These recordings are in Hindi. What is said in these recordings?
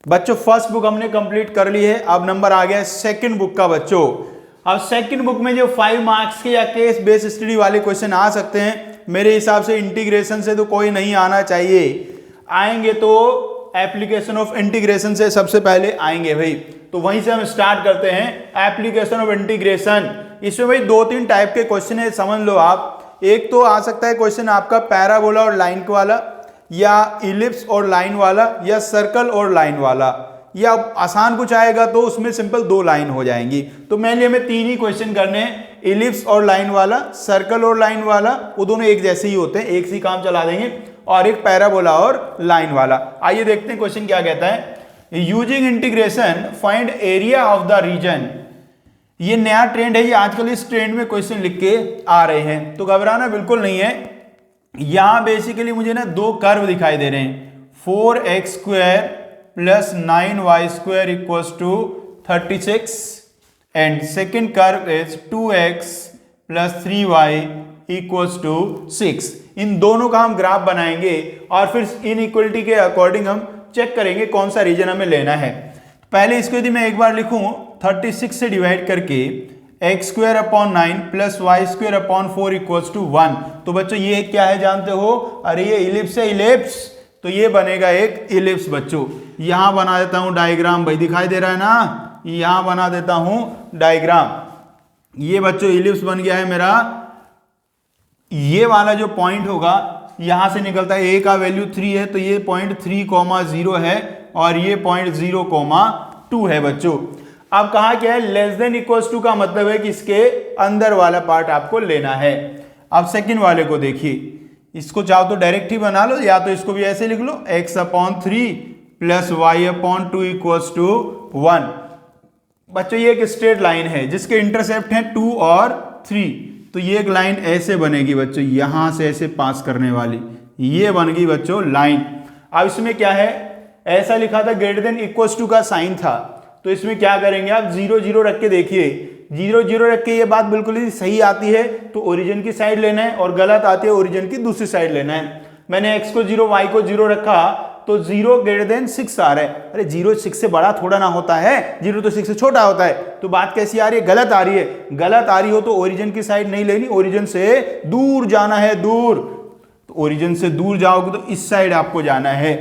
बच्चों फर्स्ट बुक हमने कंप्लीट कर ली है, अब नंबर आ गया है सेकंड बुक का। बच्चों अब सेकंड बुक में जो 5 मार्क्स के या केस बेस्ड स्टडी वाले क्वेश्चन आ सकते हैं, मेरे हिसाब से इंटीग्रेशन से तो कोई नहीं आना चाहिए, आएंगे तो एप्लीकेशन ऑफ इंटीग्रेशन से सबसे पहले आएंगे भाई। तो वहीं से हम स्टार्ट करते हैं एप्लीकेशन ऑफ इंटीग्रेशन। इसमें भाई 2-3 टाइप के क्वेश्चन है, समझ लो आप। एक तो आ सकता है क्वेश्चन आपका पैराबोला और लाइन वाला, या इलिप्स और लाइन वाला, या सर्कल और लाइन वाला, या आसान कुछ आएगा तो उसमें सिंपल 2 लाइन हो जाएंगी। तो मेनली हमें 3 ही क्वेश्चन करने हैं, इलिप्स और लाइन वाला, सर्कल और लाइन वाला, वो दोनों एक जैसे ही होते हैं, एक से काम चला देंगे, और एक पैराबोला और लाइन वाला। आइए देखते हैं क्वेश्चन क्या कहता है। Using integration find area of the region. ये नया ट्रेंड है, ये आजकल इस ट्रेंड में क्वेश्चन लिख के आ रहे हैं, तो घबराना बिल्कुल नहीं है। यहां बेसिकली मुझे ना 2 कर्व दिखाई दे रहे हैं, 4x² plus 9y² equals to 36, and second curve is 2x plus 3y equals to 6। इन दोनों का हम ग्राफ बनाएंगे और फिर इनइक्वलिटी के अकॉर्डिंग हम चेक करेंगे कौन सा रीजन हमें लेना है। पहले इसको यदि मैं एक बार लिखूं 36 से डिवाइड करके x² upon 9 plus y² upon 4 equals to 1, तो बच्चों ये क्या है जानते हो? अरे ये इलिप्स है, इलिप्स, तो ये बनेगा एक इलिप्स। बच्चों यहां बना देता हूं डायग्राम, भाई दिखाई दे रहा है ना, यहां बना देता हूं डायग्राम। ये बच्चों इलिप्स बन गया है मेरा। ये वाला जो पॉइंट होगा यहां से निकलता है, a का वैल्यू 3 है, तो ये पॉइंट 3,0 है और ये पॉइंट 0,2 है। बच्चों अब कहा क्या है, लेस देन इक्वल्स टू का मतलब है कि इसके अंदर वाला पार्ट आपको लेना है। अब सेकंड वाले को देखिए, इसको चाहो तो डायरेक्ट ही बना लो, या तो इसको भी ऐसे लिख लो, x/3 plus y/2 equals to 1। बच्चों ये एक स्ट्रेट लाइन है जिसके इंटरसेप्ट हैं 2 और 3, तो ये एक लाइन ऐसे बनेगी बच्चों, यहां से ऐसे पास करने वाली, ये बन गई बच्चों लाइन। अब इसमें क्या है, ऐसा लिखा था ग्रेटर देन इक्वल्स टू का साइन था, तो इसमें क्या करेंगे आप 0 0 रख के देखिए, 0 0 रख के ये बात बिल्कुल ही सही आती है तो ओरिजिन की साइड लेना है, और गलत आती है ओरिजिन की दूसरी साइड लेना है। मैंने x को 0 y को 0 रखा तो 0 ग्रेटर देन 6 आ रहा है। अरे 0 6 से बड़ा थोड़ा ना होता है, 0 तो 6 से छोटा होता है, तो बात कैसी आ रही है, गलत आ रही है। गलत आ रही हो तो ओरिजिन की साइड नहीं लेनी, ओरिजिन से दूर जाना है, दूर। तो ओरिजिन से दूर जाओगे तो इस साइड आपको जाना है,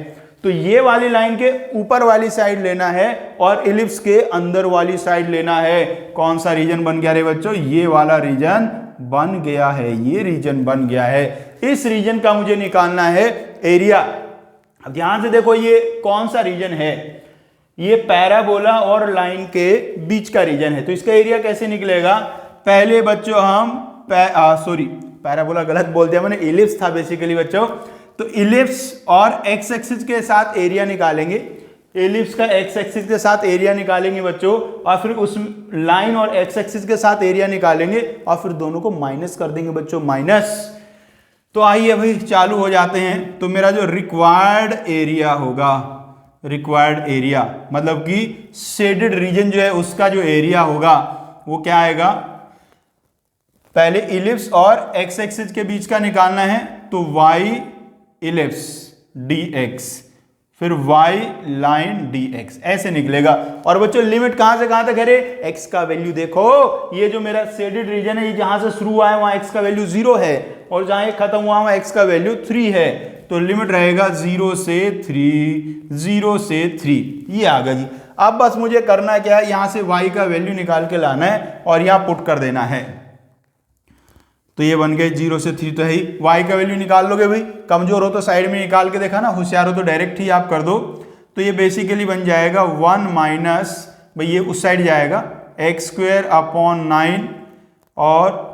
तो ये वाली लाइन के ऊपर वाली साइड लेना है और इलिप्स के अंदर वाली साइड लेना है। कौन सा रीजन बन गया रे बच्चों, ये वाला रीजन बन गया है, ये रीजन बन गया है। इस रीजन का मुझे निकालना है एरिया। अब ध्यान से देखो ये कौन सा रीजन है, ये पैराबोला और लाइन के बीच का रीजन है, तो इसका एरिया कैसे निकलेगा। पहले बच्चों हम पैराबोला गलत बोल दिया मैंने, इलिप्स था बेसिकली बच्चों। तो इलिप्स और एक्स एक्सिस के साथ एरिया निकालेंगे, इलिप्स का एक्स एक्सिस के साथ एरिया निकालेंगे बच्चों, और फिर उस लाइन और एक्स एक्सिस के साथ एरिया निकालेंगे और फिर दोनों को माइनस कर देंगे बच्चों, माइनस। तो आइए भाई चालू हो जाते हैं। तो मेरा जो रिक्वायर्ड एरिया होगा, रिक्वायर्ड एरिया मतलब कि शेडेड रीजन जो है उसका जो एरिया होगा वो क्या आएगा, पहले इलिप्स और एक्स एक्सिस के बीच का निकालना है, तो y इलिप्स dx, फिर y लाइन dx, ऐसे निकलेगा। और बच्चों लिमिट कहां से कहां तक है, x का वैल्यू देखो, ये जो मेरा शेडेड रीजन है, ये जहां से शुरू हुआ है वहां x का वैल्यू 0 है, और जहां ये खत्म हुआ वहां x का वैल्यू 3 है, तो लिमिट रहेगा 0 से 3, 0 से 3, ये आ गया जी। अब बस मुझे करना क्या है, यहां से y का वैल्यू निकाल के लाना है और यहां पुट कर देना है, तो ये बन गए 0 से 3, तो है ही। y का वैल्यू निकाल लोगे भाई, कमजोर हो तो साइड में निकाल के देखा ना, होशियार हो तो डायरेक्ट ही आप कर दो। तो ये बेसिकली बन जाएगा 1 माइनस, भाई ये उस साइड जाएगा x²/9, और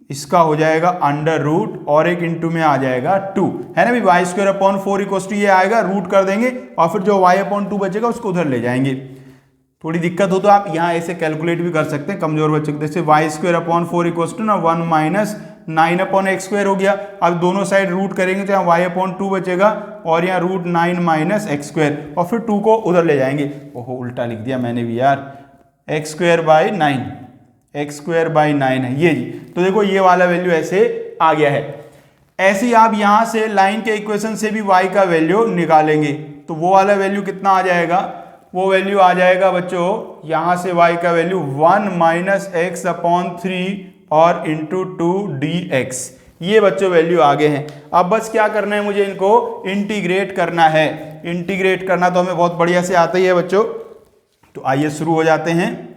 इसका हो जाएगा अंडर रूट, और एक इंटू में आ जाएगा 2, है ना भाई, y²/4 इक्वल टू ये आएगा, रूट कर देंगे और फिर जो y/2 बचेगा उसको उधर ले जाएंगे। थोड़ी दिक्कत हो तो आप यहाँ ऐसे कैलकुलेट भी कर सकते हैं कमजोर बच्चे को, जैसे y²/4 इक्वल्स टू ना 1 माइनस 9/x² हो गया। अब दोनों साइड रूट करेंगे तो यहाँ y/2 बचेगा और यहाँ √9 माइनस x², और फिर 2 को उधर ले जाएंगे। ओहो उल्टा लिख दिया मैंने भी यार, x²/9, x²/9 है ये जी। तो देखो ये वाला वैल्यू ऐसे आ गया है। ऐसे ही आप यहाँ से लाइन के इक्वेशन से भी y का वैल्यू निकालेंगे, तो वो वाला वैल्यू कितना आ जाएगा, वो वैल्यू आ जाएगा बच्चों यहाँ से y का वैल्यू 1 माइनस एक्स अपॉन 3 और इंटू 2dx। ये बच्चों वैल्यू आगे हैं। अब बस क्या करना है, मुझे इनको इंटीग्रेट करना है। इंटीग्रेट करना तो हमें बहुत बढ़िया से आता ही है बच्चों। तो आइए शुरू हो जाते हैं।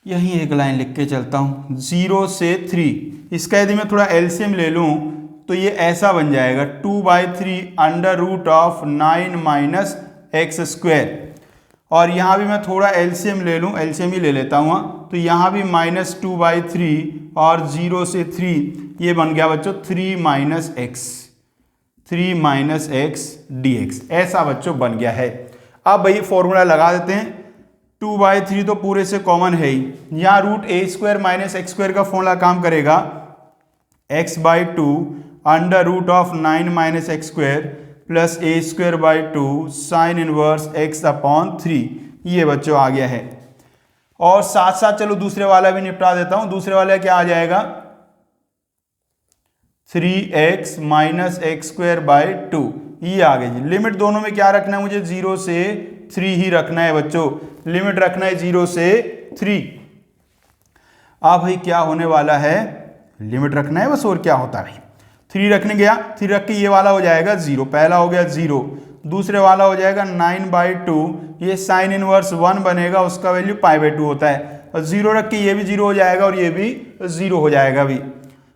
यहीं एक लाइन लिख के चलता हूँ, 0 से 3। इसका यदि मैं थोड़ा एलसीएम ले लूँ तो ये ऐसा बन जाएगा 2/3 under root of 9 minus x square. और यहाँ भी मैं थोड़ा एलसीएम ले लूँ, एलसीएम ही ले लेता हूँ, तो यहाँ भी -2/3 और 0 से 3 ये बन गया बच्चों 3 माइनस एक्स dx। ऐसा बच्चों बन गया है। अब भाई फॉर्मूला लगा देते हैं। 2/3 तो पूरे से कॉमन है ही, यहाँ √a² माइनस एक्स स्क्वायर का फॉर्मूला काम करेगा, x/2 under root of 9 minus x square plus a²/2 sine inverse x upon 3। ये बच्चों आ गया है। और साथ साथ चलो दूसरे वाला भी निपटा देता हूं। दूसरे वाला क्या आ जाएगा, 3x माइनस x²/2। ये आ गया जी। लिमिट दोनों में क्या रखना है मुझे, 0 से 3 ही रखना है बच्चों। लिमिट रखना है 0 से 3। अब भाई क्या होने वाला है, लिमिट रखना है बस, और क्या होता है भाई। 3 रखने गया, 3 रख के ये वाला हो जाएगा 0, पहला हो गया 0। दूसरे वाला हो जाएगा 9/2, ये साइन इनवर्स 1 बनेगा, उसका वैल्यू π/2 होता है। और 0 रख के ये भी 0 हो जाएगा और ये भी 0 हो जाएगा भी।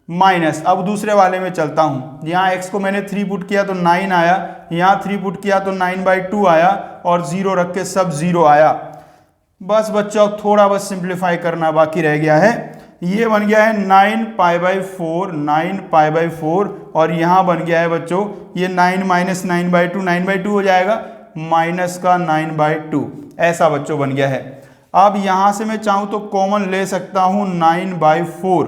माइनस, अब दूसरे वाले में चलता हूँ। यहाँ x को मैंने 3 पुट किया तो 9 आया, यहाँ 3 पुट किया तो 9/2 आया, और 0 रख के सब 0 आया। बस बच्चों थोड़ा बस सिंप्लीफाई करना बाकी रह गया है। ये बन गया है 9π/4, और यहाँ बन गया है बच्चों ये 9 माइनस 9/2, 9/2 हो जाएगा, माइनस का 9/2। ऐसा बच्चों बन गया है। अब यहाँ से मैं चाहूँ तो कॉमन ले सकता हूँ 9/4।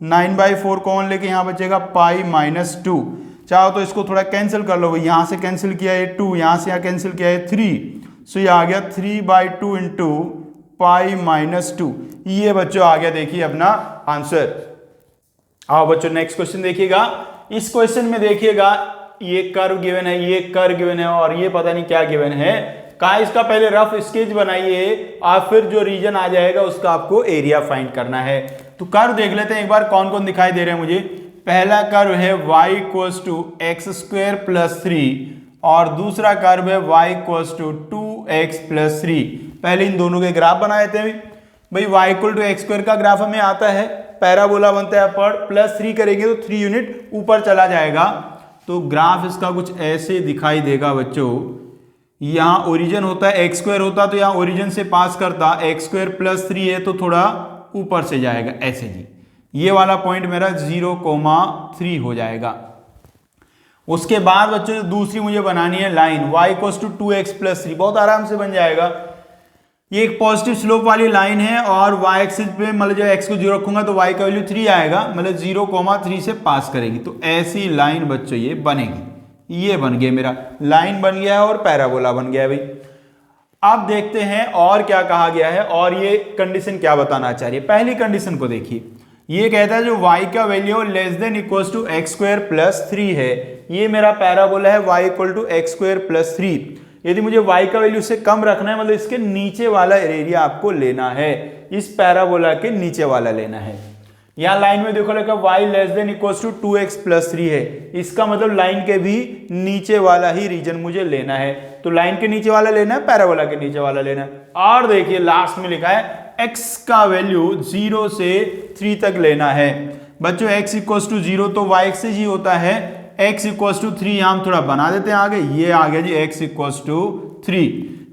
9/4 कॉमन लेके यहाँ बचेगा π-2। चाहो तो इसको थोड़ा कैंसिल कर लो भाई, यहाँ से कैंसिल किया है 2, यहाँ से यहाँ कैंसिल किया है 3, सो ये आ गया 3/2 इंटू π-2। ये बच्चों आ गया, देखिए अपना आंसर। आओ बच्चों नेक्स्ट क्वेश्चन देखिएगा। इस क्वेश्चन में देखिएगा ये कर्व गिवन है, ये कर्व गिवन है, और ये पता नहीं क्या गिवन है। कहा इसका पहले रफ स्केच बनाइए और फिर जो रीजन आ जाएगा उसका आपको एरिया फाइंड करना है। तो कर्व देख लेते हैं एक बार कौन कौन दिखाई दे रहे हैं मुझे। पहला कर्व है y = x² + 3, और दूसरा कर्व है y = 2x + 3। पहले इन दोनों के ग्राफ बना देते हैं भाई। y = x² का ग्राफ हमें आता है, पैराबोला बनता है पर +3 करेंगे तो 3 यूनिट ऊपर चला जाएगा। तो ग्राफ इसका कुछ ऐसे दिखाई देगा बच्चों। यहाँ ओरिजिन होता है x² होता तो यहाँ ओरिजिन से पास करता, x² + 3 है तो थोड़ा ऊपर से जाएगा ऐसे जी। ये वाला पॉइंट मेरा 0,3 हो जाएगा। उसके बाद बच्चों दूसरी मुझे बनानी है लाइन y = 2x + 3, बहुत आराम से बन जाएगा। ये एक पॉजिटिव स्लोप वाली लाइन है, और y एक्सिस पे मतलब जब x को 0 रखूंगा तो y का वैल्यू 3 आएगा, मतलब 0,3 से पास करेगी। तो ऐसी लाइन बच्चों ये बनेगी। ये बन गया मेरा, लाइन बन गया है और पैराबोला बन गया है भाई। अब देखते हैं और क्या कहा गया है, और ये कंडीशन क्या बताना चाह रही है। पहली कंडीशन को देखिए, ये कहता है जो y का वैल्यू <= x² + 3 है, ये मेरा पैराबोला है y = x² + 3। यदि मुझे y का वैल्यू से कम रखना है, मतलब इसके नीचे वाला एरिया आपको लेना है, इस पैराबोला के नीचे वाला लेना है। यहाँ लाइन में देखो लगा y <= 2x + 3 है, इसका मतलब लाइन के भी नीचे वाला ही रीजन मुझे लेना है। तो लाइन के नीचे वाला लेना है, पैराबोला के नीचे वाला लेना है। और देखिए लास्ट में लिखा है x का वैल्यू 0 से 3 तक लेना है। बच्चों x = 0 तो y एक्सिस ही होता है, x = 3 यहाँ हम थोड़ा बना देते हैं आगे। ये आ गया जी x = 3।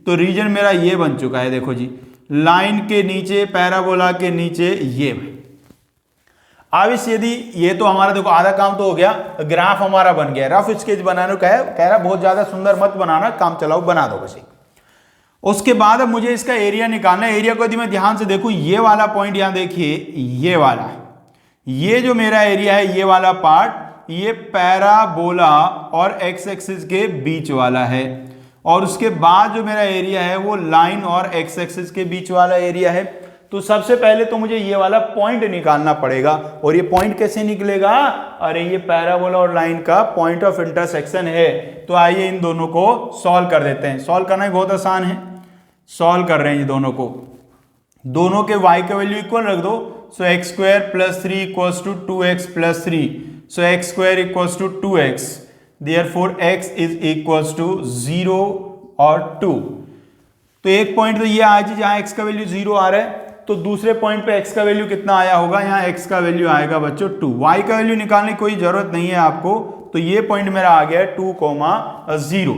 तो रीजन मेरा ये बन चुका है, देखो जी, लाइन के नीचे पैराबोला के नीचे ये। अब इस यदि ये तो हमारा देखो आधा काम तो हो गया, ग्राफ हमारा बन गया। रफ स्केच बनाने को कह रहा बहुत ज्यादा सुंदर मत बनाना, काम चलाओ बना दो बस। उसके बाद अब मुझे इसका एरिया निकालना है। एरिया को यदि मैं ध्यान से देखूं, ये वाला पॉइंट यहां देखिए, ये वाला, ये जो मेरा एरिया है, ये वाला पार्ट, ये पैराबोला और एक्स एक्सिस के बीच वाला है। और उसके बाद जो मेरा एरिया है वो लाइन और एक्स एक्सिस के बीच वाला एरिया है। तो सबसे पहले तो मुझे ये वाला पॉइंट निकालना पड़ेगा, और ये पॉइंट कैसे निकलेगा? अरे ये पैराबोला और लाइन का पॉइंट ऑफ इंटरसेक्शन है। तो आइए इन दोनों को सॉल्व कर देते हैं। सॉल्व करना बहुत आसान है, सॉल्व कर रहे हैं ये दोनों को। दोनों के y का वैल्यू इक्वल रख दो। So X square plus 3 equals to 2x plus 3। So X square equals to 2x, therefore x is equals to 0 और 2। तो एक पॉइंट तो ये आज जहां x का वैल्यू 0 आ रहा है, तो दूसरे पॉइंट पे x का वैल्यू कितना आया होगा? यहाँ x का वैल्यू आएगा बच्चों 2। y का वैल्यू निकालने की कोई जरूरत नहीं है आपको, तो ये पॉइंट मेरा आ गया है 2,0।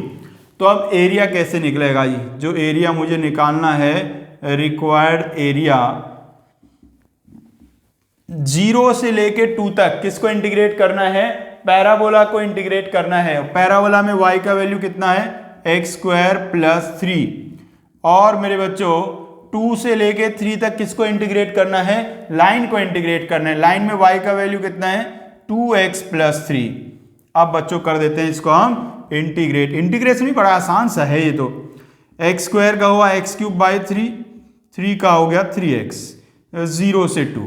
तो अब एरिया कैसे निकलेगा जी? जो एरिया मुझे निकालना है, रिक्वायर्ड एरिया 0 से लेके 2 तक किसको इंटीग्रेट करना है? पैराबोला को इंटीग्रेट करना है। पैराबोला में y का वैल्यू कितना है? X square plus 3। और मेरे बच्चों 2 से लेके 3 तक किसको इंटीग्रेट करना है? लाइन को इंटीग्रेट करना है। लाइन में y का वैल्यू कितना है? 2x plus 3। अब बच्चों कर देते हैं इसको हम इंटीग्रेट। इंटीग्रेशन भी बड़ा आसान सा है ये तो। एक्स स्क्वायर का हुआ एक्स क्यूब बाई 3, 3 का हो गया 3x, 0 से 2,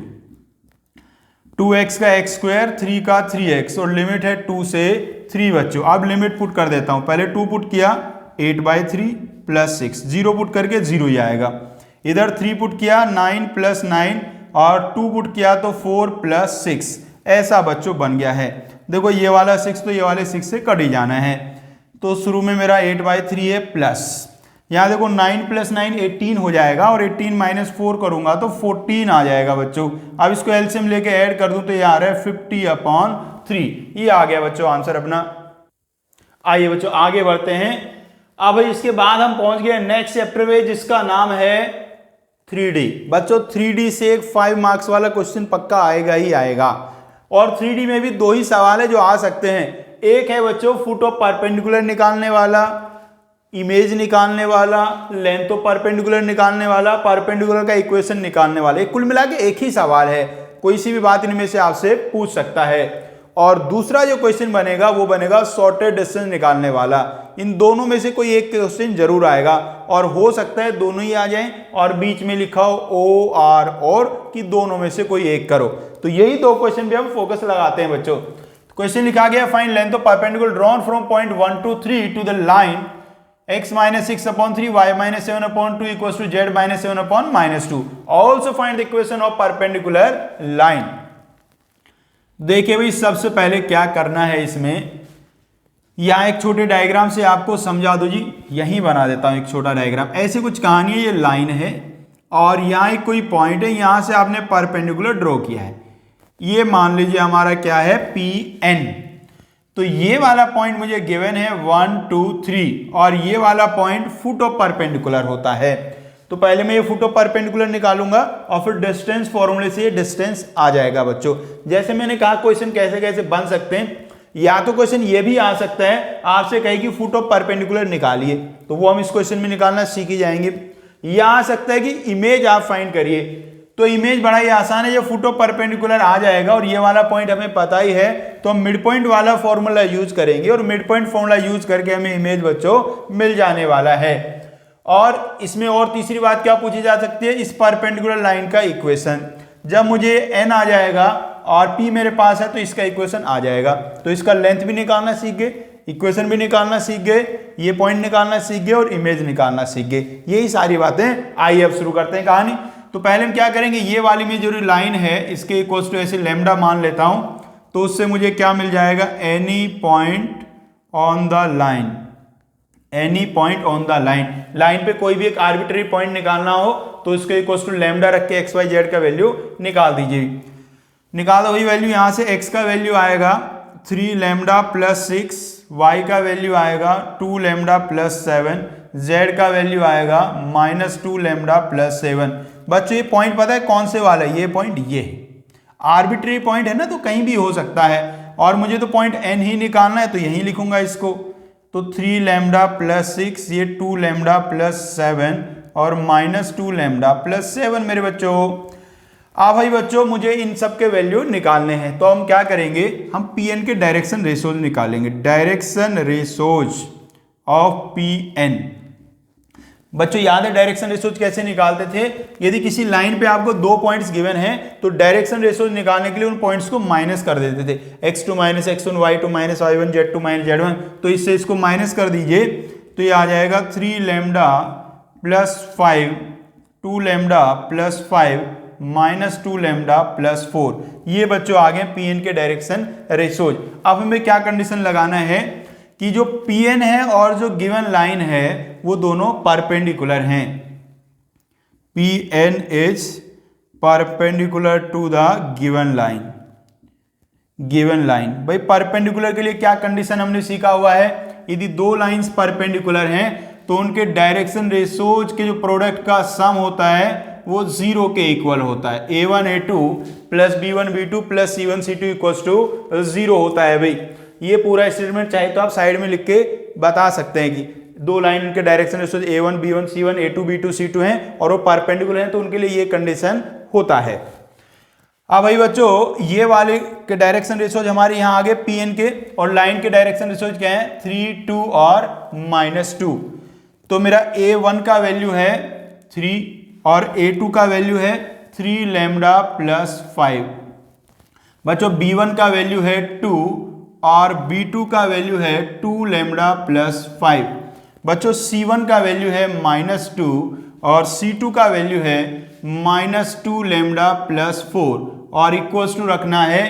2x का एक्स स्क्वायर, 3 का 3x, और लिमिट है 2 से 3 बच्चों। अब लिमिट पुट कर देता हूं। पहले 2 पुट किया 8/3 प्लस 6, 0 पुट करके 0 ही आएगा। इधर 3 पुट किया 9 प्लस 9, और 2 पुट किया तो 4 प्लस 6। ऐसा बच्चों बन गया है। देखो ये वाला 6 तो ये वाले 6 से कट ही जाना है। तो शुरू में मेरा 8/3 है प्लस, यहाँ देखो 9 प्लस 9 18 हो जाएगा, और 18 माइनस 4 करूंगा तो 14 आ जाएगा बच्चों। अब इसको एलसीएम लेके ऐड कर दूं तो ये आ रहा है 50/3। ये आ गया बच्चों आंसर अपना। आइए बच्चों आगे बढ़ते हैं। अब इसके बाद हम पहुंच गए नेक्स्ट चैप्टर में, जिसका नाम है 3D। बच्चों 3D से एक 5 मार्क्स वाला क्वेश्चन पक्का आएगा ही आएगा, और 3D में भी 2 ही सवाल है जो आ सकते हैं। एक है बच्चों फुट ऑफ परपेंडिकुलर निकालने वाला, इमेज निकालने वाला, लेंथ ऑफ परपेंडिकुलर निकालने वाला, परपेंडिकुलर का इक्वेशन निकालने वाला। कुल मिला के एक ही सवाल है, कोई सी भी बात इनमें से आपसे पूछ सकता है। और दूसरा जो क्वेश्चन बनेगा वो बनेगा शॉर्टेस्ट डिस्टेंस निकालने वाला। इन दोनों में से कोई एक क्वेश्चन जरूर आएगा, और हो सकता है दोनों ही आ जाएं, और बीच में लिखा हो OR और कि दोनों में से कोई एक करो। तो यही 2 क्वेश्चन पे हम फोकस लगाते हैं बच्चों। क्वेश्चन लिखा गया find length of perpendicular drawn from point 1 to 3 to the line x minus 6/3 y minus 7/2 equals to z minus 7/-2. Also find the equation of perpendicular line. देखिए भाई सबसे पहले क्या करना है इसमें, यहां एक छोटे डायग्राम से आपको समझा दो जी। यहीं बना देता हूं एक छोटा डायग्राम। ऐसी कुछ कहानी है, ये लाइन है और यहां एक कोई पॉइंट है, यहां से आपने परपेंडिकुलर ड्रॉ किया है। ये मान लीजिए हमारा क्या है Pn। तो ये वाला पॉइंट मुझे गिवन है 1 2 3, और ये वाला पॉइंट फुट ऑफ परपेंडिकुलर होता है। तो पहले मैं ये फुट ऑफ परपेंडिकुलर निकालूंगा, और फिर डिस्टेंस फॉर्मूले से ये डिस्टेंस आ जाएगा बच्चों। जैसे मैंने कहा क्वेश्चन कैसे कैसे बन सकते हैं, या तो क्वेश्चन ये भी आ सकता है आपसे कहे कि फुट ऑफ परपेंडिकुलर निकालिए, तो वो हम इस क्वेश्चन में निकालना सीख ही जाएंगे। या आ सकता है कि इमेज आप फाइंड करिए, तो इमेज बड़ा ही आसान है, ये फुट ऑफ परपेंडिकुलर आ जाएगा और ये वाला पॉइंट हमें पता ही है, तो हम मिड पॉइंट वाला फॉर्मूला यूज करेंगे, और मिड पॉइंट फॉर्मूला यूज करके हमें इमेज बच्चों मिल जाने वाला है। और इसमें और तीसरी बात क्या पूछी जा सकती है, इस परपेंडिकुलर लाइन का इक्वेशन। जब मुझे n आ जाएगा और p मेरे पास है तो इसका इक्वेशन आ जाएगा। तो इसका लेंथ भी निकालना सीख गए, इक्वेशन भी निकालना सीख गए, ये पॉइंट निकालना सीख गए और इमेज निकालना सीख गए। यही सारी बातें। आइए अब शुरू करते हैं कहानी। तो पहले हम क्या करेंगे, ये वाली में जो लाइन है इसके इक्वल्स टू ऐसे लैम्डा मान लेता हूं, तो उससे मुझे क्या मिल जाएगा, any point on the line. Any point on the line, line पे कोई भी एक आर्बिट्ररी पॉइंट निकालना हो तो इसके इक्वल्स टू लैम्डा रख के एक्स वाई जेड का वैल्यू निकाल दीजिए। निकाल दो वही वैल्यू, यहां से x का वैल्यू आएगा 3 लैम्डा प्लस 6, y का वैल्यू आएगा 2 लैम्डा प्लस 7, z का वैल्यू आएगा -2 लैम्डा प्लस 7। बच्चों ये पॉइंट पता है कौन से वाला है, ये पॉइंट ये है, आर्बिट्ररी पॉइंट है ना, तो कहीं भी हो सकता है, और मुझे तो पॉइंट n ही निकालना है तो यहीं लिखूंगा इसको। तो 3 लैम्डा प्लस 6, ये 2 लैम्डा प्लस 7 और -2 लैम्डा प्लस 7 मेरे बच्चों। भाई बच्चों मुझे इन सब के वैल्यू निकालने हैं, तो हम क्या करेंगे, हम Pn के डायरेक्शन रेशोज निकालेंगे। डायरेक्शन रेशोज ऑफ Pn, बच्चों याद है डायरेक्शन रेशोज कैसे निकालते थे? यदि किसी लाइन पे आपको 2 पॉइंट्स गिवन है तो डायरेक्शन रेशोज निकालने के लिए उन पॉइंट्स को माइनस कर देते थे, x2 minus x1, y2 minus y1, z2 minus z1। तो इससे इसको माइनस कर दीजिए तो ये आ जाएगा 3 lambda plus 5, 2 lambda plus 5 minus 2 lambda plus 4। ये बच्चों आ गए पी एन के डायरेक्शन रेशोज। अब हमें क्या कंडीशन लगाना है कि जो पी एन है और जो गिवन लाइन है वो दोनों परपेंडिकुलर हैं। P N is perpendicular to the given line. Given line भाई परपेंडिकुलर के लिए क्या कंडीशन हमने सीखा हुआ है? यदि दो लाइंस परपेंडिकुलर हैं तो उनके डायरेक्शन रेशोज के जो प्रोडक्ट का सम होता है वो 0 के इक्वल होता है। a1 a2 plus b1 b2 plus c1 c2 equal to 0 होता है भाई। ये पूरा स्टेटमेंट चाहे तो आप साइड में लिख के बता सकते हैं कि दो लाइन उनके direction ratios a1 b1 c1 a2 b2 c2 हैं और वो परपेंडिकुलर हैं तो उनके लिए ये कंडीशन होता है। अब भाई बच्चों ये वाले के डायरेक्शन रेशोज हमारे यहाँ आगे पी एन के, और लाइन के डायरेक्शन रेशोज क्या है? 3 2 और -2। तो मेरा a1 का वैल्यू है 3 और a2 का वैल्यू है 3 लैम्डा प्लस 5। बच्चों b1 का वैल्यू है 2 और b2 का वैल्यू है 2 लैम्डा प्लस 5। बच्चों c1 का वैल्यू है -2 और c2 का वैल्यू है -2 लैम्डा प्लस 4 और इक्वल्स टू रखना है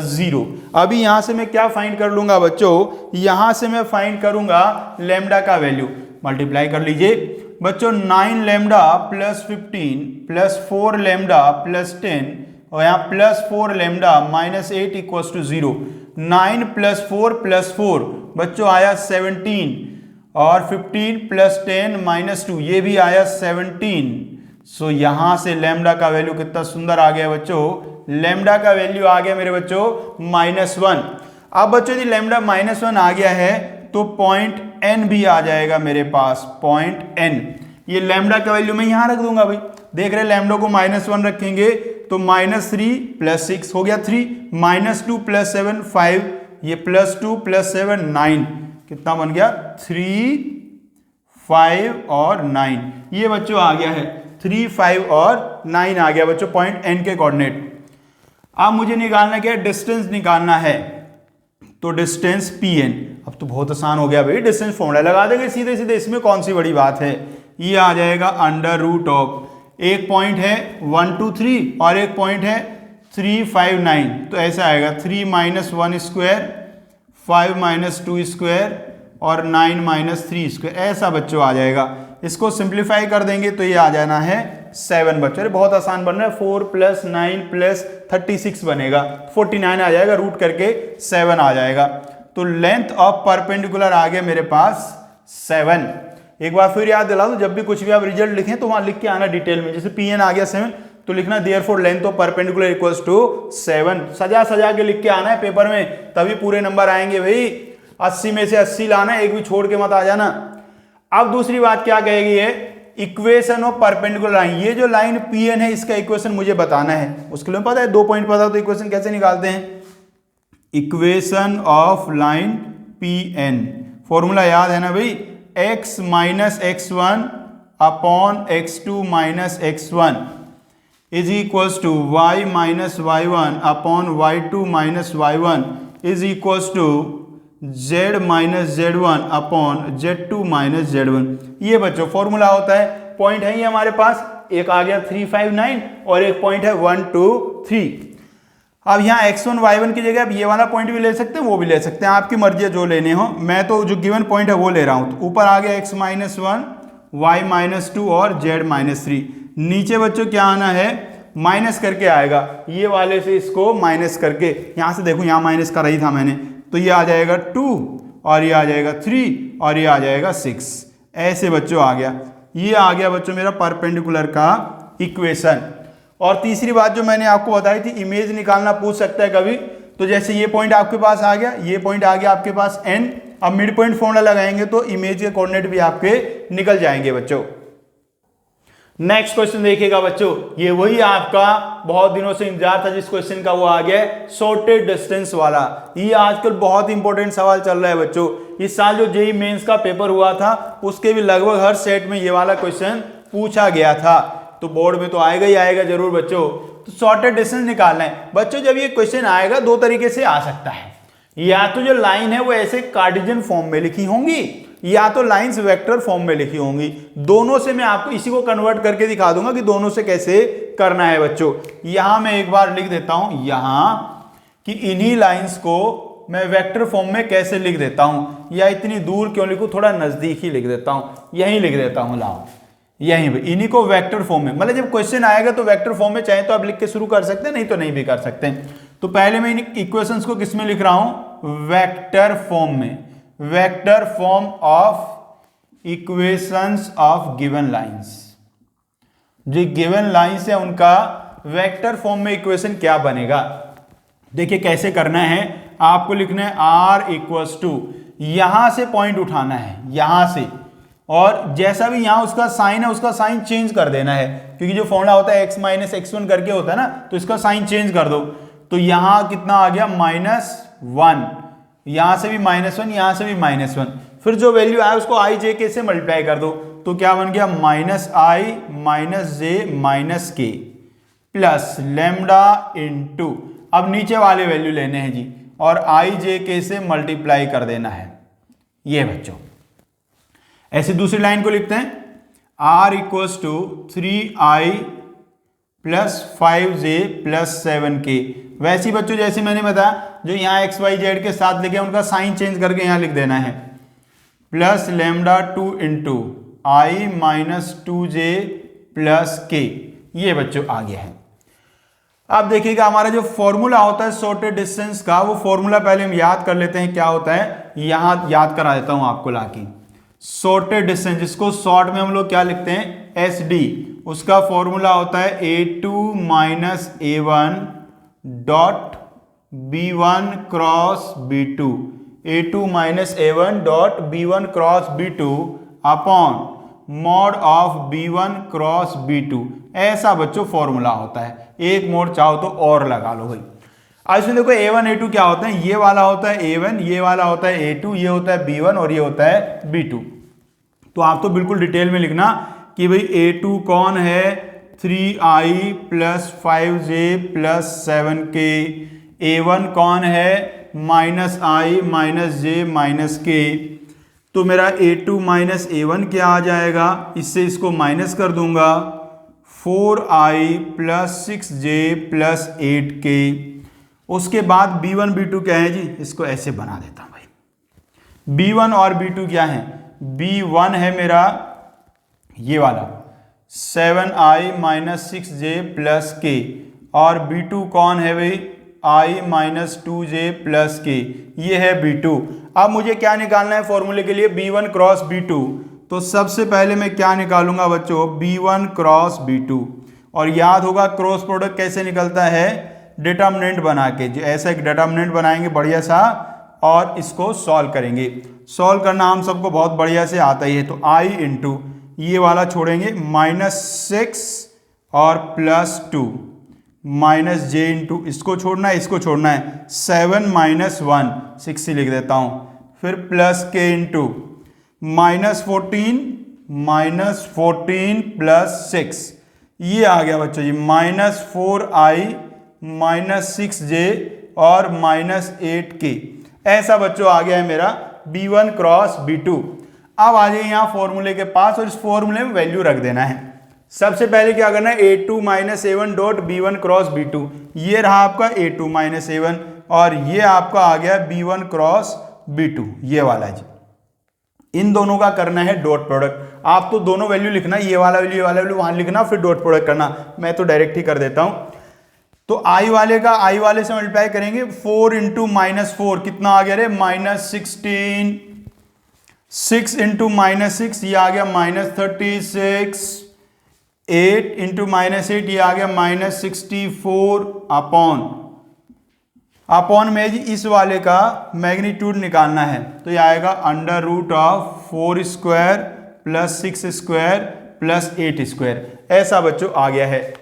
0। अभी यहां से मैं क्या फाइंड कर लूंगा बच्चों? यहां से मैं फाइंड करूंगा लैम्डा का वैल्यू। मल्टीप्लाई कर लीजिए बच्चों, 9 lambda plus 15 plus 4 lambda plus 10 और यहाँ plus 4 lambda -8 equals to 0। 9 plus 4 बच्चों आया 17 और 15 प्लस 10 -2 ये भी आया 17। सो यहां से लैम्डा का वैल्यू कितना सुंदर आ गया बच्चों? लैम्डा का वैल्यू आ गया मेरे बच्चों -1। अब बच्चों यदि लैम्डा -1 आ गया है तो पॉइंट n भी आ जाएगा मेरे पास, पॉइंट n। ये लैम्डा का वैल्यू मैं यहां रख दूंगा भाई। देख रहे लैम्डा को -1 रखेंगे तो -3 प्लस 6 हो गया 3, -2 प्लस 7 5, ये +2 प्लस 7 9, कितना बन गया? 3 5 और 9। ये बच्चों आ गया है 3 5 और 9 आ गया बच्चों पॉइंट n के कोऑर्डिनेट। अब मुझे निकालना क्या है? डिस्टेंस निकालना है। तो डिस्टेंस pn। अब तो बहुत आसान हो गया भाई, डिस्टेंस फॉर्मूला लगा देंगे सीधे सीधे, इसमें कौन सी बड़ी बात है? ये आ जाएगा √, एक पॉइंट है 1 2 3 और एक पॉइंट है 3 5 9। तो ऐसा आएगा 3 - 1 स्क्वायर 5 - 2 स्क्वायर और 9 - 3 स्क्वायर, ऐसा बच्चों आ जाएगा। इसको सिंप्लीफाई कर देंगे तो ये आ जाना है 7 बच्चों। अरे बहुत आसान बन रहा है, 4 + 9 + 36 बनेगा, 49 आ जाएगा, रूट करके 7 आ जाएगा। तो लेंथ ऑफ परपेंडिकुलर आ गया मेरे पास 7। एक बार फिर याद दिला दो, जब भी कुछ भी आप रिजल्ट लिखें तो वहां लिख के आना डिटेल में। जैसे पी एन आ गया 7 तो लिखना therefore length of perpendicular equals to 7। सजा सजा के लिख के आना है पेपर में, तभी पूरे नंबर आएंगे भाई। 80 में से 80 लाना, एक भी छोड़ के मत आ जाना। अब दूसरी बात क्या कहेगी है? Equation of perpendicular line. ये जो लाइन पी एन है इसका इक्वेशन मुझे बताना है। उसके लिए पता है 2 पॉइंट पता, तो इक्वेशन कैसे निकालते हैं? Equation of line P N, formula याद है ना भाई? x - x1 upon x2 - x1 is equals to y - y1 upon y2 - y1 is equals to z - z1 upon z2 - z1। ये बच्चों फॉर्मूला होता है। पॉइंट है ये हमारे पास, एक आ गया 3 5 9 और एक पॉइंट है 1 2 3। अब यहाँ x1 y1 की जगह आप ये वाला पॉइंट भी ले सकते हैं, वो भी ले सकते हैं, आपकी मर्जी है जो लेने हो। मैं तो जो गिवन पॉइंट है वो ले रहा हूँ। तो ऊपर आ गया x - 1 y - 2 और z - 3। नीचे बच्चों क्या आना है? माइनस करके आएगा, ये वाले से इसको माइनस करके। यहाँ से देखो, यहाँ माइनस कर रही था मैंने, तो ये आ जाएगा 2 और ये आ जाएगा 3 और ये आ जाएगा 6। ऐसे बच्चों आ गया। ये आ गया बच्चों मेरा परपेंडिकुलर का इक्वेशन। और तीसरी बात जो मैंने आपको बताई थी, इमेज निकालना पूछ सकता है कभी। तो जैसे ये पॉइंट आपके पास आ गया, ये पॉइंट आ गया आपके पास n। अब मिड पॉइंट फॉर्मूला लगाएंगे तो इमेज के कोऑर्डिनेट भी आपके निकल जाएंगे बच्चों। नेक्स्ट क्वेश्चन देखिएगा बच्चों, ये वही आपका बहुत दिनों से इंतजार था जिस क्वेश्चन का, वो आ गया शॉर्टेज डिस्टेंस वाला। ये आजकल बहुत इंपॉर्टेंट सवाल चल रहा है बच्चों। इस साल जो जेईई मेंस का पेपर हुआ था उसके भी लगभग हर सेट में ये वाला क्वेश्चन पूछा गया था, तो बोर्ड में तो आएगा ही आएगा जरूर बच्चों। तो शॉर्टेज डिस्टेंस निकालना है बच्चों। जब ये क्वेश्चन आएगा दो तरीके से आ सकता है, या तो जो लाइन है वो ऐसे कार्टेशियन फॉर्म में लिखी होंगी, या तो लाइंस वेक्टर फॉर्म में लिखी होंगी। दोनों से मैं आपको इसी को कन्वर्ट करके दिखा दूंगा कि दोनों से कैसे करना है बच्चों। यहां मैं एक बार लिख देता हूं यहां कि इन्हीं लाइंस को मैं वेक्टर फॉर्म में कैसे लिख देता हूं, या इतनी दूर क्यों लिखूं, थोड़ा नजदीक ही लिख देता हूं, यहीं लिख देता हूं, लाओ यहीं पे इन्हीं को वेक्टर फॉर्म में, मतलब जब क्वेश्चन आएगा तो वेक्टर फॉर्म में चाहे तो आप लिख के शुरू कर सकते हैं, नहीं तो नहीं भी कर सकते। तो पहले मैं इन इक्वेशंस को किस में लिख रहा हूं, वेक्टर फॉर्म में, vector form of equations of given lines. जो गिवन लाइंस है उनका वेक्टर फॉर्म में इक्वेशन क्या बनेगा। देखिए कैसे करना है, आपको लिखना है r इक्वल्स टू, यहां से पॉइंट उठाना है यहां से, और जैसा भी यहां उसका साइन है उसका साइन चेंज कर देना है, क्योंकि जो फॉर्मूला होता है x माइनस x1 करके होता है ना, तो इसका साइन चेंज कर दो। तो यहां कितना आ गया -1, यहां से भी -1, यहां से भी -1, फिर जो वैल्यू आया उसको i j k से मल्टीप्लाई कर दो, तो क्या बन गया -i - j - k plus lambda into, अब नीचे वाले वैल्यू लेने हैं जी, और i j k से मल्टीप्लाई कर देना है। ये बच्चों ऐसे दूसरी लाइन को लिखते हैं, r equals to 3i plus 5j plus 7k। वैसे ही बच्चों जैसे मैंने बताया, जो यहाँ एक्स वाई जेड के साथ लिखे उनका साइन चेंज करके यहाँ लिख देना है, प्लस लैम्डा 2 इंटू आई माइनस 2j प्लस k। ये बच्चों आ गया है। अब देखिएगा हमारा जो फॉर्मूला होता है शॉर्टेज डिस्टेंस का, वो फॉर्मूला पहले हम याद कर लेते हैं क्या होता है, यहां याद करा देता हूं आपको लाके। शॉर्टेज डिस्टेंस, जिसको शॉर्ट में हम लोग क्या लिखते हैं, SD, उसका फॉर्मूला होता है A2 minus A1 dot B1 cross B2, A2 minus A1 dot B1 cross B2 upon mod of B1 cross B2। ऐसा बच्चों फॉर्मूला होता है, एक मोड चाहो तो और लगा लो भाई। आज इसमें देखो A1 A2 क्या होता है, ये वाला होता है A1, ये वाला होता है A2, ये होता है B1 और ये होता है B2। तो आप तो बिल्कुल डिटेल में लिखना कि भाई A2 कौन है, 3i plus 5j plus 7k, A1 कौन है, -i minus j minus k। तो मेरा A2 माइनस A1 क्या आ जाएगा, इससे इसको माइनस कर दूंगा, 4i plus 6j plus 8k। उसके बाद B1 B2 क्या है जी, इसको ऐसे बना देता हूं भाई। B1 और B2 क्या है, B1 है मेरा ये वाला 7i minus 6j plus k, और B2 कौन है भाई, i minus 2j plus k, ये है B2। अब मुझे क्या निकालना है फॉर्मूले के लिए, B1 क्रॉस B2। तो सबसे पहले मैं क्या निकालूंगा बच्चों, B1 क्रॉस B2, और याद होगा क्रॉस प्रोडक्ट कैसे निकलता है, डिटर्मिनेंट बना के, जो ऐसा एक डिटर्मिनेंट बनाएंगे बढ़िया सा, और इसको सॉल्व करेंगे। सॉल्व करना हम सबको बहुत बढ़िया से आता ही है। तो i इंटू ये वाला छोड़ेंगे -6 और +2 माइनस j इंटू इसको छोड़ना है, इसको छोड़ना है, 7 माइनस 1 6 ही लिख देता हूं, फिर प्लस k इंटू -14 प्लस 6, ये आ गया बच्चों जी -4i माइनस 6j और -8k। ऐसा बच्चों आ गया है मेरा B1 क्रॉस B2। अब आ जाइए यहाँ फॉर्मूले के पास, और इस फॉर्मूले में वैल्यू रख देना है। सबसे पहले क्या करना है, A2 minus A1 dot B1 cross B2, ये रहा आपका A2 माइनस A1, और ये आपका आ गया B1 क्रॉस B2, ये वाला जी। इन दोनों का करना है डॉट प्रोडक्ट। आप तो दोनों वैल्यू लिखना, ये वाला वैल्यू, ये वाला वैल्यू वहां लिखना, फिर डॉट प्रोडक्ट करना। मैं तो डायरेक्ट ही कर देता हूं। तो i वाले का i वाले से मल्टीप्लाई करेंगे, 4 इंटू -4 कितना आ गया रे, -16, 6 इंटू -6 ये आ गया -36, 8 इंटू -8 ये आ गया -64 अपॉन में जी इस वाले का मैग्नीट्यूड निकालना है, तो ये आएगा √4² प्लस 6² प्लस 8 स्क्वायर, ऐसा बच्चों आ गया है।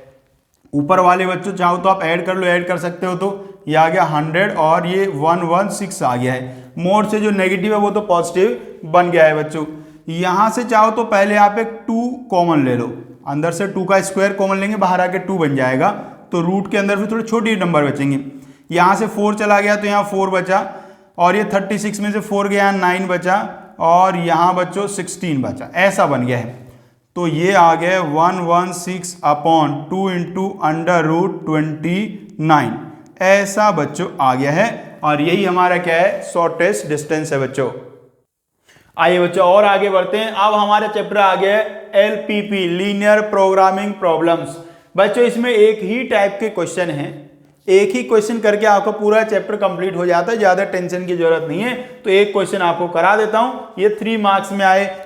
ऊपर वाले बच्चों चाहो तो आप ऐड कर लो, ऐड कर सकते हो, तो ये आ गया 100 और ये 116 आ गया है। मोड से जो नेगेटिव है वो तो पॉजिटिव बन गया है बच्चों। यहां से चाहो तो पहले आप एक 2 कॉमन ले लो, अंदर से 2 का स्क्वायर कॉमन लेंगे, बाहर आके 2 बन जाएगा, तो रूट के अंदर फिर थोड़े छोटे नंबर बचेंगे। यहाँ से 4 चला गया तो यहाँ 4 बचा, और ये 36 में से 4 गया 9 बचा, और यहाँ बच्चों 16 बचा, ऐसा बन गया है। तो ये आ गया 116/2 इंटू √29, ऐसा बच्चों आ गया है। और यही हमारा क्या है, शॉर्टेस्ट डिस्टेंस है बच्चों। आइए बच्चों और आगे बढ़ते हैं। अब हमारा चैप्टर आ गया है LPP, लीनियर प्रोग्रामिंग प्रॉब्लम्स। बच्चों इसमें एक ही टाइप के क्वेश्चन हैं, एक ही क्वेश्चन करके आपका पूरा चैप्टर कंप्लीट हो जाता है, ज्यादा टेंशन की जरूरत नहीं है। तो एक क्वेश्चन आपको करा देता हूं, ये 3 मार्क्स में आए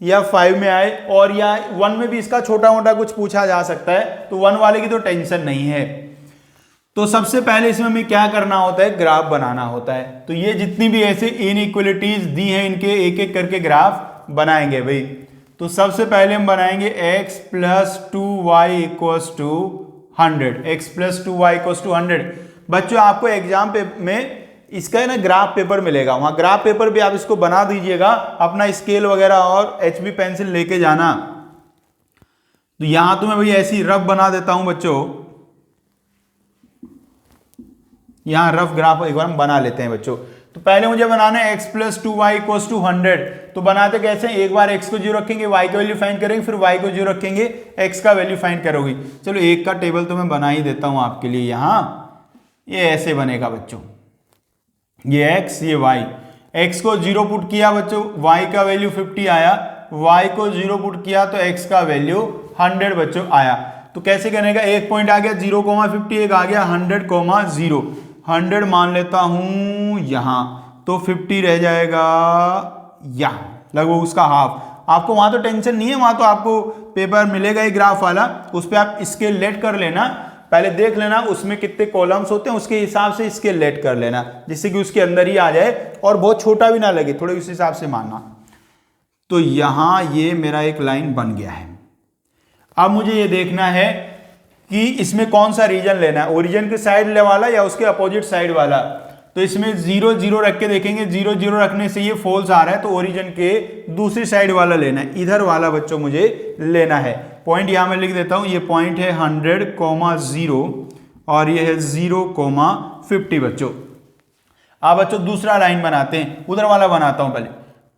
या 5 में आए, और या 1 में भी इसका छोटा मोटा कुछ पूछा जा सकता है, तो 1 वाले की तो टेंशन नहीं है। तो सबसे पहले इसमें हमें क्या करना होता है, ग्राफ बनाना होता है। तो ये जितनी भी ऐसे इनइक्वलिटीज दी हैं, इनके एक एक करके ग्राफ बनाएंगे भाई। तो सबसे पहले हम बनाएंगे x + 2y = 100, x + 2y = 100। बच्चों आपको एग्जाम पे में इसका है ना ग्राफ पेपर मिलेगा, वहां ग्राफ पेपर भी आप इसको बना दीजिएगा, अपना स्केल वगैरह और HB पेंसिल लेके जाना। तो यहां तो मैं भाई ऐसी रफ बना देता हूं बच्चों, यहां रफ ग्राफ एक बार हम बना लेते हैं बच्चों। तो पहले मुझे बनाना है x + 2y = 100। तो बनाते कैसे, एक बार x को 0 रखेंगे, y का वैल्यू फाइंड करेंगे, फिर y को 0 रखेंगे, x का वैल्यू फाइंड करोगे। चलो एक का टेबल तो मैं बना ही देता हूं आपके लिए। यहां ये ऐसे बनेगा बच्चों, ये x ये y, x को 0 पुट किया बच्चों, y का वैल्यू 50 आया, y को 0 पुट किया तो x का वैल्यू 100 बच्चों आया। तो कैसे करेगा, एक पॉइंट आ गया 0,50, एक आ गया 100,0, 100 मान लेता हूं यहां, तो 50 रह जाएगा यहां, लगभग उसका हाफ। आपको वहां तो टेंशन नहीं है, वहां तो आपको पेपर मिलेगा ही ग्राफ वाला, उस पर आप स्केल लेट कर लेना, पहले देख लेना उसमें कितने कॉलम्स होते हैं, उसके हिसाब से स्केल लेट कर लेना, जिससे कि उसके अंदर ही आ जाए और बहुत छोटा भी ना लगे, थोड़े उस हिसाब से मानना। तो यहां ये मेरा एक लाइन बन गया है। अब मुझे ये देखना है कि इसमें कौन सा रीजन लेना है, ओरिजिन के साइड वाला या उसके अपोजिट साइड वाला। तो इसमें 0 0 रख के देखेंगे, 0 0 रखने से ये फॉल्स आ रहा है, तो ओरिजिन के दूसरी साइड वाला लेना है, इधर वाला बच्चों मुझे लेना है। पॉइंट यहां मैं लिख देता हूं, ये पॉइंट है 100,0 और ये है 0,50 बच्चों। अब बच्चों दूसरा लाइन बनाते हैं, उधर वाला बनाता हूं पहले,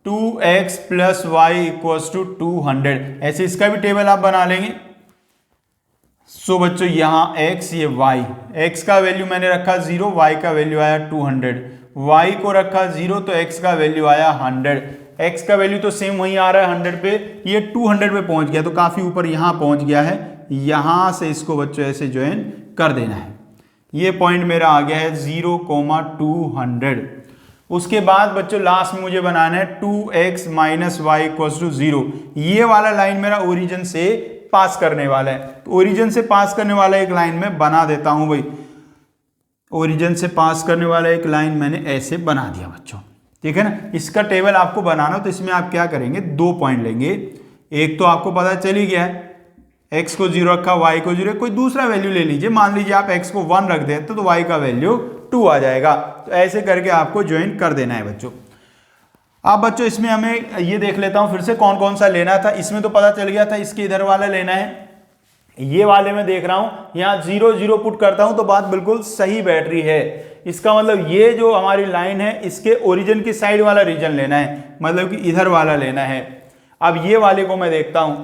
2x + y = 200, ऐसे इसका भी टेबल आप बना लेंगे। सो बच्चों यहां x ये y, x का वैल्यू मैंने रखा 0, y का वैल्यू आया 200, y को रखा 0 तो x का वैल्यू आया 100, x का वैल्यू तो सेम वही आ रहा है 100 पे, ये 200 पे पहुंच गया, तो काफी ऊपर यहां पहुंच गया है। यहां से इसको बच्चों ऐसे ज्वाइन कर देना है, ये पॉइंट मेरा आ गया है 0,200। उसके बाद बच्चों लास्ट में मुझे बनाना है 2x - y = 0, ये वाला लाइन मेरा ओरिजिन से पास करने वाला है। तो ओरिजिन से पास करने वाला एक लाइन में बना देता हूं भाई, ओरिजिन से पास करने वाला एक लाइन मैंने ऐसे बना दिया बच्चों, ठीक है ना। इसका टेबल आपको बनाना, तो इसमें आप क्या करेंगे, 2 पॉइंट लेंगे। एक तो आपको पता चल ही गया है, x को 0 रखा, y को 0, कोई दूसरा वैल्यू ले लीजिए, मान लीजिए आप x को 1 रख देते तो y का वैल्यू 2 आ जाएगा। तो ऐसे करके आपको ज्वाइन कर देना है बच्चों। अब बच्चों इसमें हमें ये देख लेता हूं फिर से कौन कौन सा लेना था। इसमें तो पता चल गया था, इसके इधर वाला लेना है, ये वाले में देख रहा हूं यहां 0 0 पुट करता हूं तो बात बिल्कुल सही बैठ रही है। इसका मतलब ये जो हमारी लाइन है इसके ओरिजिन की साइड वाला रीजन लेना है, मतलब कि इधर वाला लेना है। अब ये वाले को मैं देखता हूं,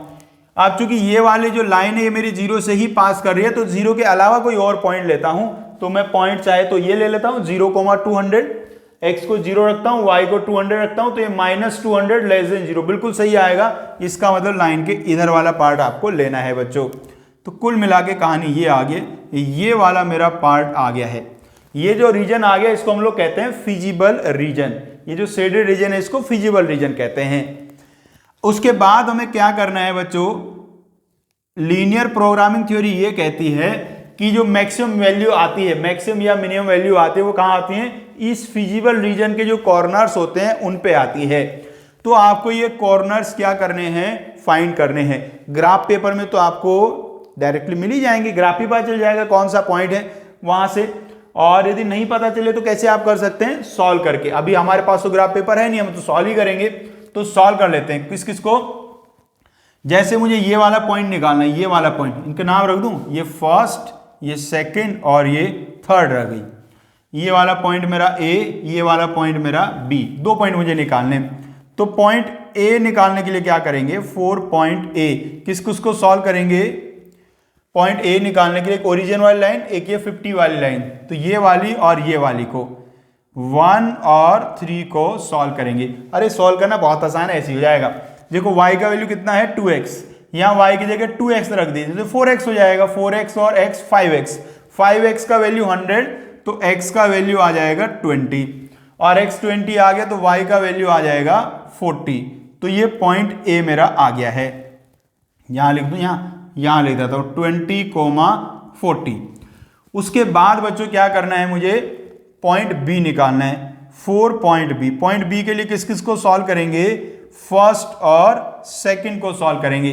अब चूंकि ये वाले जो लाइन है ये मेरी 0 से ही पास कर रही है, तो 0 के अलावा कोई और पॉइंट लेता हूं। तो मैं पॉइंट चाहे तो ये ले लेता हूं 0,200, x को 0 रखता हूं, y को 200 रखता हूं, तो ये -200 < 0 बिल्कुल सही आएगा। इसका मतलब लाइन के इधर वाला पार्ट आपको लेना है बच्चों। तो कुल मिला के कहानी ये आ गई, ये वाला मेरा पार्ट आ गया है। ये जो रीजन आ गया इसको हम लोग कहते हैं फिजिबल रीजन, ये जो शेडेड रीजन है इसको फिजिबल रीजन कहते हैं। उसके बाद हमें क्या करना है बच्चों, लीनियर प्रोग्रामिंग थ्योरी ये कहती है कि जो मैक्सिमम वैल्यू आती है, मैक्सिमम या मिनिमम वैल्यू आती है, वो कहां आती है, इस फिजिबल रीजन के जो कॉर्नर्स होते हैं उन पे आती है। तो आपको ये कॉर्नर्स क्या करने हैं, फाइंड करने हैं। ग्राफ पेपर में तो आपको डायरेक्टली मिल ही जाएंगे, ग्राफ ही पता चल जाएगा कौन सा पॉइंट है वहां से। और यदि नहीं पता चले तो कैसे आप कर सकते हैं, सॉल्व करके। अभी हमारे पास तो ग्राफ पेपर है नहीं, हम तो सॉल्व ही करेंगे। तो सॉल्व कर लेते हैं, किस किस को। जैसे मुझे ये वाला पॉइंट निकालना है, ये वाला पॉइंट, इनके नाम रख दूं, ये फर्स्ट, ये सेकंड और ये थर्ड रह गई। ये वाला पॉइंट मेरा ए, ये वाला पॉइंट मेरा बी, 2 पॉइंट मुझे निकालने। तो पॉइंट ए निकालने के लिए क्या करेंगे, 4 पॉइंट ए, किस किस को सॉल्व करेंगे। पॉइंट ए निकालने के लिए एक ओरिजिन वाली लाइन, एक ये 50 वाली लाइन, तो ये वाली और ये वाली को 1 और 3 को सॉल्व करेंगे। अरे सॉल्व करना बहुत आसान है, ऐसे हो जाएगा। देखो y का वैल्यू कितना है 2x, यहाँ y की जगह 2x रख दीजिए तो 4x हो जाएगा। 4x और x 5x, 5x का वैल्यू 100 तो x का वैल्यू आ जाएगा 20 और x 20 आ गया तो y का वैल्यू आ जाएगा 40। तो ये पॉइंट A मेरा आ गया है। यहां लिख दूं, यहां लिख देता हूं 20,40। उसके बाद बच्चों क्या करना है, मुझे पॉइंट B निकालना है, 4 पॉइंट B। पॉइंट B के लिए किस किस को सॉल्व करेंगे, फर्स्ट और सेकंड को सॉल्व करेंगे।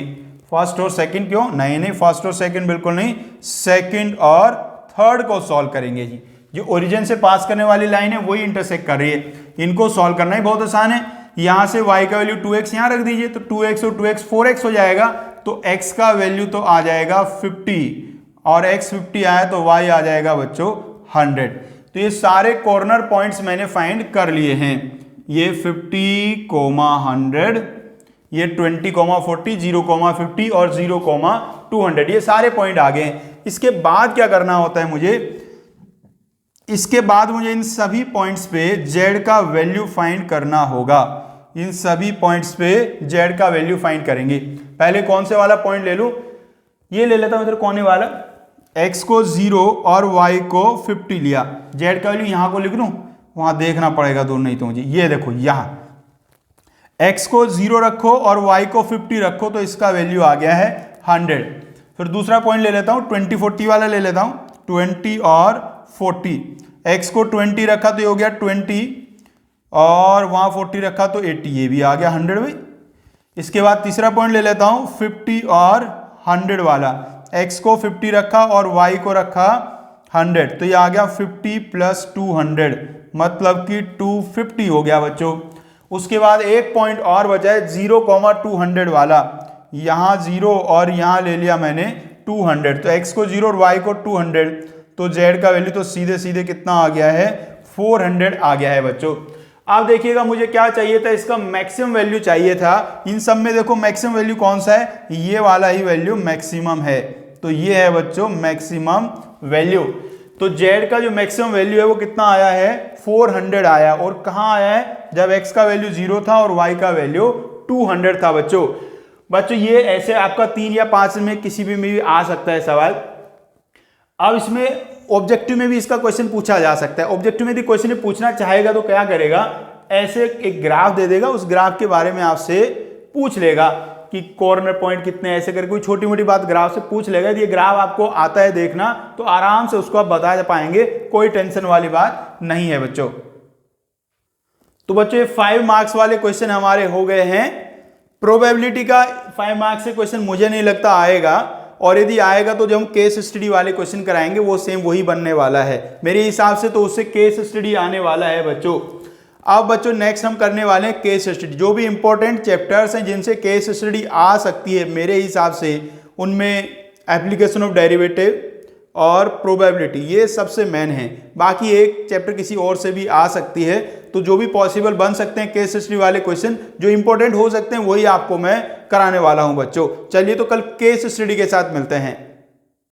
फर्स्ट और सेकंड क्यों, नहीं फर्स्ट और सेकंड बिल्कुल नहीं, सेकंड और थर्ड को सॉल्व करेंगे जी। जो ओरिजिन से पास करने वाली लाइन है वही इंटरसेक्ट कर रही है, इनको सॉल्व करना ही बहुत आसान है। यहां से y का वैल्यू 2x यहां रख दीजिए तो 2x और 2x 4x हो जाएगा, तो x का वैल्यू तो आ जाएगा 50 और x 50 आया तो y आ जाएगा बच्चों 100। तो ये सारे कॉर्नर पॉइंट्स मैंने फाइंड कर लिए हैं। ये 50, 100, ये 20, 40, 0, 50 और 0, 200, ये सारे पॉइंट आ गए हैं। इसके बाद क्या करना होता है मुझे, इसके बाद मुझे इन सभी पॉइंट्स पे z का वैल्यू फाइंड करना होगा। इन सभी पॉइंट्स पे z का वैल्यू फाइंड करेंगे। पहले कौन से वाला पॉइंट ले लूं, ये ले लेता हूं इधर कोने वाला, x को 0 और y को 50 लिया, z का वैल्यू यहां को लिख लूं, वहां देखना पड़ेगा दूर नहीं तो मुझे। ये देखो यहां x को 0 रखो और y को 50 रखो तो इसका वैल्यू आ गया है 100। फिर दूसरा पॉइंट ले लेता हूं, 20, 40 वाला ले लेता हूं, 20 और 40, x को 20 रखा तो ये हो गया 20 और वहां 40 रखा तो 80, ये भी आ गया 100 भाई। इसके बाद तीसरा पॉइंट ले लेता हूं 50 और 100 वाला, x को 50 रखा और y को रखा 100 तो ये आ गया 50 + 200 मतलब कि 250 हो गया बच्चों। उसके बाद एक पॉइंट और बचा है 0, 200 वाला, यहां 0 और यहां ले लिया मैंने 200, तो x को 0 और y को 200 तो z का वैल्यू तो सीधे सीधे कितना आ गया है 400 आ गया है बच्चों। अब देखिएगा मुझे क्या चाहिए था, इसका मैक्सिमम वैल्यू चाहिए था। इन सब में देखो मैक्सिमम वैल्यू कौन सा है, ये वाला ही वैल्यू मैक्सिमम है, तो ये है बच्चों मैक्सिमम वैल्यू। तो z का जो मैक्सिमम वैल्यू है वो कितना आया है 400 आया, और कहां आया है, जब x का वैल्यू 0 था और y का वैल्यू 200 था बच्चों। ये ऐसे आपका 3 या 5 में किसी भी में भी आ सकता है सवाल। अब इसमें ऑब्जेक्टिव में भी इसका क्वेश्चन पूछा जा सकता है। ऑब्जेक्टिव में यदि क्वेश्चन पूछना चाहेगा तो क्या करेगा, ऐसे एक ग्राफ दे देगा, उस ग्राफ के बारे में आपसे पूछ लेगा कि कॉर्नर पॉइंट कितने, ऐसे करके कोई छोटी मोटी बात ग्राफ से पूछ लेगा। यदि ये ग्राफ आपको आता है देखना तो आराम से उसको आप बता पाएंगे, कोई टेंशन वाली बात नहीं है बच्चों। तो बच्चों ये 5 मार्क्स वाले क्वेश्चन हमारे हो गए हैं। प्रोबेबिलिटी का 5 मार्क्स से क्वेश्चन मुझे नहीं लगता आएगा, और यदि आएगा तो जो हम केस स्टडी वाले क्वेश्चन कराएंगे वो सेम वही बनने वाला है मेरे हिसाब से, तो उससे केस स्टडी आने वाला है बच्चों। अब बच्चों नेक्स्ट हम करने वाले हैं केस स्टडी। जो भी इंपॉर्टेंट चैप्टर्स हैं जिनसे केस स्टडी आ सकती है मेरे हिसाब से, उनमें एप्लीकेशन ऑफ डेरिवेटिव और प्रोबेबिलिटी ये सबसे मेन है। बाकी एक चैप्टर किसी और से भी आ सकती है, तो जो भी पॉसिबल बन सकते हैं केस स्टडी वाले क्वेश्चन जो इंपॉर्टेंट हो सकते हैं वही आपको मैं कराने वाला हूं बच्चों। चलिए तो कल केस स्टडी के साथ मिलते हैं।